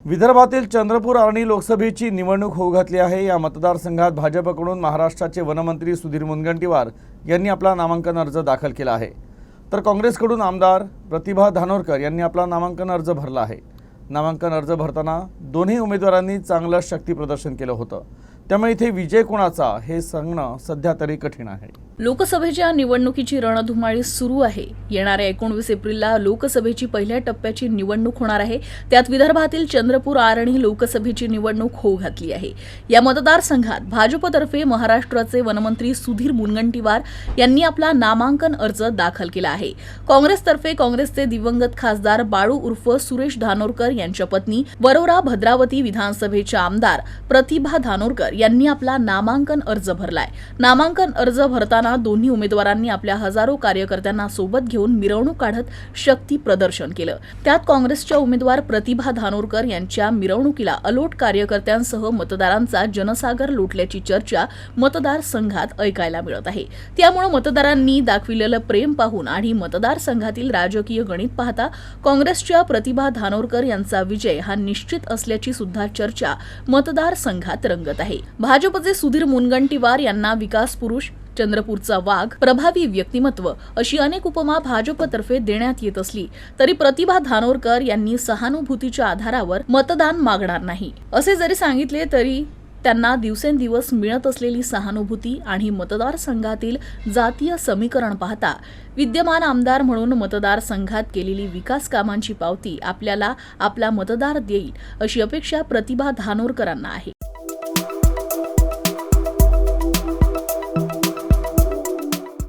विदर्भातील चंद्रपूर आर्णी लोकसभेची निवडणूक होऊ घातली आहे। या मतदारसंघात भाजपकडून महाराष्ट्राचे वनमंत्री सुधीर मुनगंटीवार यांनी आपला नामांकन अर्ज दाखल केला आहे, तर काँग्रेसकडून आमदार प्रतिभा धानोरकर यांनी आपला नामांकन अर्ज भरला आहे। नामांकन अर्ज भरताना दोन्ही उमेदवारांनी चांगलं शक्ती प्रदर्शन केलं होतं, त्यामुळे इथे विजय कोणाचा हे सांगणं सध्या तरी कठीण आहे। लोकसभेच्या निवडणुकीची रणधुमाळी सुरू आहे। येणाऱ्या 19 एप्रिलला लोकसभेची पहिल्या टप्प्याची निवडणूक होणार आहे। त्यात विदर्भातील चंद्रपूर आर्णी लोकसभेची निवडणूक होऊ घातली आहे। या मतदारसंघात भाजपतर्फे महाराष्ट्राचे वनमंत्री सुधीर मुनगंटीवार यांनी आपला नामांकन अर्ज दाखल केला आहे। काँग्रेसतर्फे काँग्रेसचे दिवंगत खासदार बाळू उर्फ सुरेश धानोरकर यांच्या पत्नी वरोरा भद्रावती विधानसभेच्या आमदार प्रतिभा धानोरकर यांनी आपला नामांकन अर्ज भरलाय। नामांकन अर्ज भरताना दोन्ही उमेदवारांनी आपल्या हजारो कार्यकर्त्यांना सोबत घेऊन मिरवणूक काढत शक्ती प्रदर्शन केलं। त्यात काँग्रेसच्या उमेदवार प्रतिभा धानोरकर यांच्या मिरवणुकीला अलोट कार्यकर्त्यांसह मतदारांचा जनसागर लोटल्याची चर्चा मतदारसंघात ऐकायला मिळत आहे। त्यामुळे मतदारांनी दाखविलेलं प्रेम पाहून आणि मतदारसंघातील राजकीय गणित पाहता काँग्रेसच्या प्रतिभा धानोरकर यांचा विजय हा निश्चित असल्याची सुद्धा चर्चा मतदारसंघात रंगत आहे। भाजपचे सुधीर मुनगंटीवार यांना विकास पुरुष, चंद्रपूरचा वाघ, प्रभावी व्यक्तिमत्व अशी अनेक उपमा भाजपतर्फे देण्यात येत असली तरी प्रतिभा धानोरकर यांनी सहानुभूतीच्या आधारावर मतदान मागणार नाही असे जरी सांगितले तरी त्यांना दिवसेंदिवस मिळत असलेली सहानुभूती आणि मतदारसंघातील जातीय समीकरण पाहता विद्यमान आमदार म्हणून मतदारसंघात केलेली विकास कामांची पावती आपल्याला आपला मतदार देईल अशी अपेक्षा प्रतिभा धानोरकरांना आहे।